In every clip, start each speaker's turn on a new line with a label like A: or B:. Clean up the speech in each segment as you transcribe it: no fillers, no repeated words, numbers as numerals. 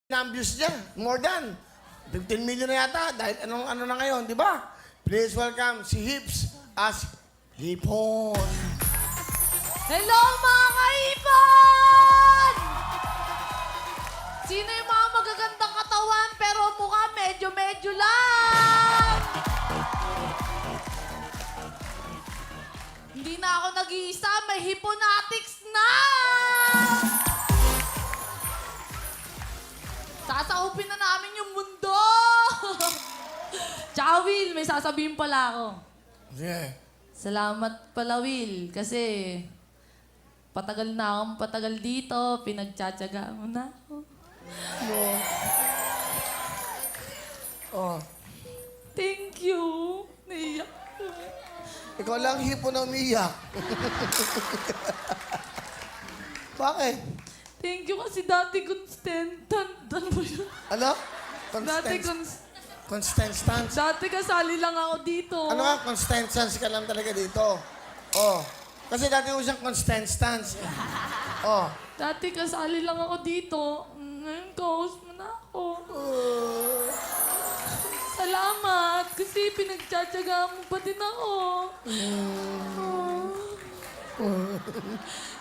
A: ang views niya. More than 15 million na yata. Dahil ano na ngayon, di ba? Please welcome si Hips as Hipon.
B: Hello mga kaipon! Sino yung mga magagandang katawan pero mukha medyo-medyo lang? Hindi na ako nag-iisa, may hiponatics na! Sasaupin na namin yung mundo! Tsaka Will, may sasabihin pala ako.
A: Yeah.
B: Salamat pala, Will, kasi patagal na akong patagal dito, pinagtsatsagaan mo na ako.
A: No. Oh.
B: Thank you. Naiyak ko.
A: Ikaw lang hipon na umiyak. Bakit?
B: Thank you kasi dati constant. Ano ba yun?
A: Ano?
B: Dati
A: Constance.
B: Dati kasali lang ako dito.
A: Ano nga? Constance ka lang talaga dito. Oh. Kasi dati ko siyang Constance. Oh.
B: Dati kasali lang ako dito. Ngayon, co-host mo na ako. Salamat. Kasi pinagtsatsagaan mo pa din ako.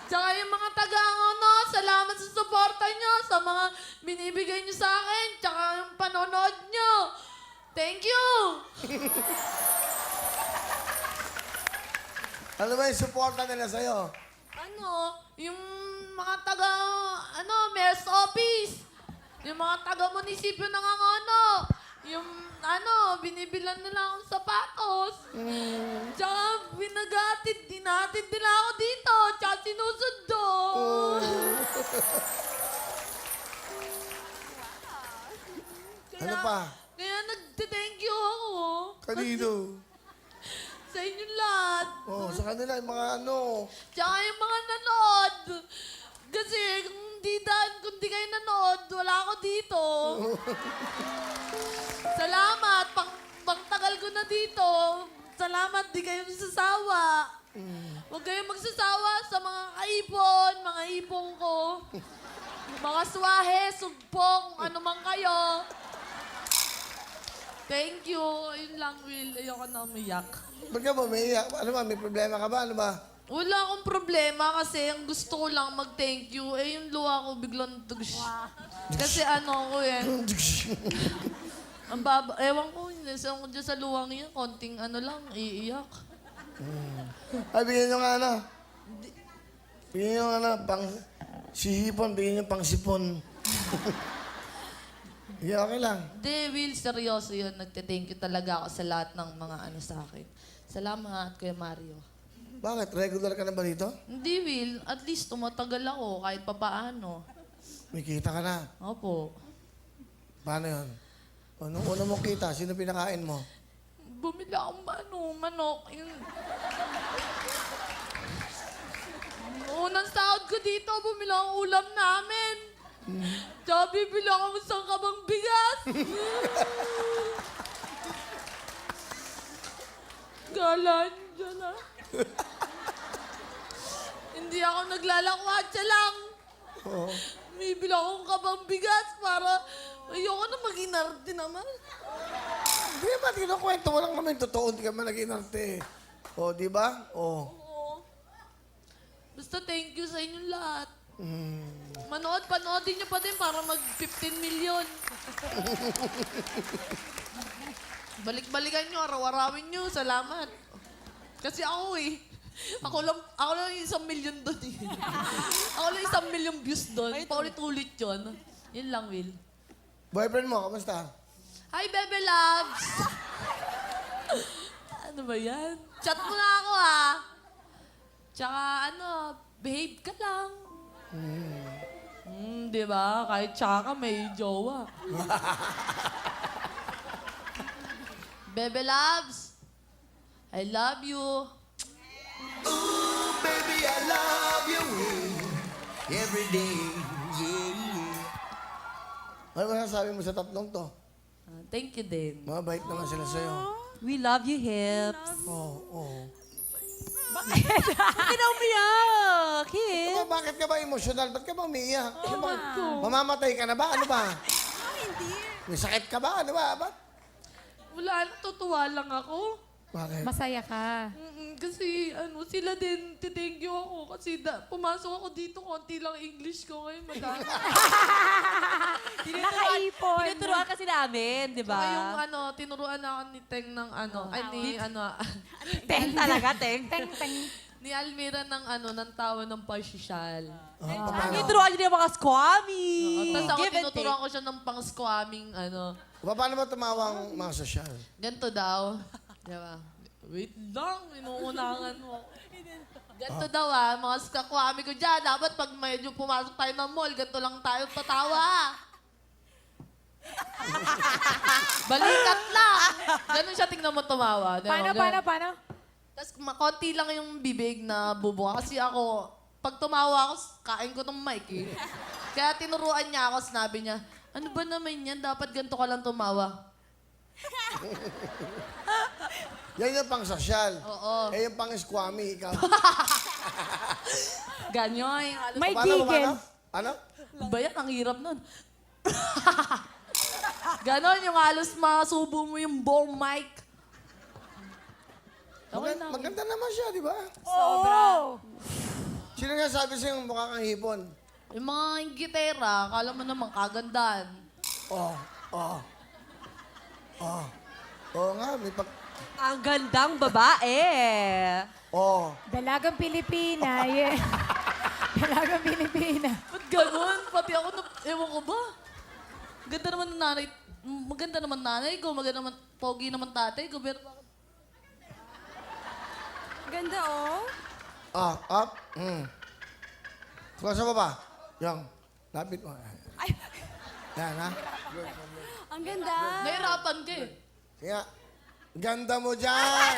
B: Tsaka yung mga taga-ano, salamat sa suporta nyo, sa mga binibigay nyo sa akin, tsaka yung panonood nyo. Thank you!
A: Ano ba yung suporta nila sa'yo?
B: Ano, yung mga taga, mayor's office, yung mga taga-munisipyo ng ano, yung binibilan nila akong sapatos. Tsaka dinatid nila ako dito, tsaka sinusundo.
A: Ano pa?
B: Kaya nagte-thank you ako.
A: Kanino?
B: Sa inyong lahat.
A: Oh, sa kanila yung mga
B: Tsaka yung mga nanood. Kasi kung di kayo nanood, wala ako dito. Salamat. Pang tagal ko na dito. Salamat, di kayo magsasawa. Huwag kayong magsasawa sa mga ipong ko. Mga swahe, sugpong, ano man kayo. Thank you. Ayun lang, Will. Ayoko na umiyak.
A: Ba't ka ba umiiyak? Ano ba? May problema ka ba? Ano ba?
B: Wala akong problema kasi ang gusto ko lang mag-thank you. Eh, yung luha ko biglang tugs. Kasi ko ang baba, ewan ko, nasa ko dyan sa luwang yan, konting lang, iiyak.
A: Ay, bigyan nyo nga Bigyan nyo pang si Hipon, bigyan nyo pang sipon. Hindi, okay lang.
B: Hindi, Will, seryoso yun. Nagte-thank you talaga ako sa lahat ng mga sa akin. Salamat, Kuya Mario.
A: Bakit? Regular ka na ba dito?
B: Hindi, Will. At least tumatagal ako kahit papaano.
A: May kita ka na.
B: Opo.
A: Paano yun? O, nung una mo kita, sino pinakain mo?
B: Bumili akong manok. Unang sahod ko dito, bumili akong ulam namin. Tsaka bibili akong isang kabang bigas. Galan dyan Hindi ako naglalakwatsa lang.
A: Oo.
B: Bibili akong kabang bigas para ayoko na mag-inarte naman.
A: Hindi ba, kinukwento mo lang naman totoo, hindi ka man nag-inarte. O, di ba? O.
B: Oo. Basta thank you sa inyong lahat. Panoodin nyo pa din para mag-15 million. Balik-balikan nyo, araw-arawin nyo. Salamat. Kasi ako Ako lang yung 1 million doon Ako lang 1 million views doon. Paulit-ulit yun. Yun lang, Will.
A: Boyfriend mo, kamusta?
B: Hi, Bebe Loves! Ano ba yan? Chat mo na ako, ha? Tsaka, behave ka lang. Di ba? Kahit tsaka may jowa. Bebe Loves, I love you.
C: Ooh, baby, I love you every day. Yeah.
A: Ano masasabi mo sa tatlong to?
B: Thank you din.
A: Mabait naman sila sa'yo.
D: We love you, Hips.
A: Oo.
D: Bakit na umiyak?
A: Bakit ka ba emotional? Ba't ka ba umiiyak? Mamamatay ka na ba? Ano ba? May sakit ka ba? Ano ba? Ba't?
B: Wala, natutuwa lang ako.
A: Bakit?
E: Masaya ka.
B: Kasi sila din, thank you ako. Kasi pumasok ako dito, konti lang English ko ngayon, madami.
E: Nakaipon.
D: Tinuturuan kasi namin, di ba?
B: Saka yung tinuruan ako ni Teng ng
D: Teng talaga, Teng.
B: ni Almira ng ng tawa ng partial.
D: Tinuturuan niyo yung mga squammy.
B: Tapos ako
D: Give and
B: tinuturuan ko siya ng pang-squamming
A: Paano ba tumawang mga sosyal?
B: ganito daw. Diba? Wait lang, inuunangan mo. Ganito daw mga skakwami ko dyan. Dapat pag medyo pumasok tayo ng mall, ganito lang tayo tatawa. Balikat lang. Ganun siya, tingnan mo tumawa. Diba?
E: Paano?
B: Tapos konti lang yung bibig na bubuka. Kasi ako, pag tumawa ako, kain ko tong mic eh. Kaya tinuruan niya ako, sinabi niya, ano ba naman yan? Dapat ganito ka lang tumawa.
A: Yan yung pang sosyal.
B: Oo.
A: Eh, yung pang squammy, ikaw.
B: Ganyoy.
E: May
A: Paano?
E: gigil.
A: Ano?
B: Ba yan? Ang hirap nun. Ganon, yung halos masubo mo yung buong mic.
A: Maganda naman siya, di ba?
E: Oo.
A: Sino nga sabi sa'yo mukha kang hipon?
B: Yung mga gitera, akala mo naman kagandahan.
A: Oo nga, may pag...
D: Ang gandang babae.
E: Dalagang Pilipina. Yeah. Dalagang Pilipina.
B: Ba't ganon? Pati ako, ewan ko ba? Ganda naman ng nanay. Maganda naman nanay ko, maganda naman, pogi naman tatay ko. Pero bakit?
D: Ganda, oh.
A: Up. Kuha sa baba. Yung, lapit mo. Yan, ha?
D: Ang ganda.
B: Nahirapan ka eh.
A: Kaya, ganda mo dyan!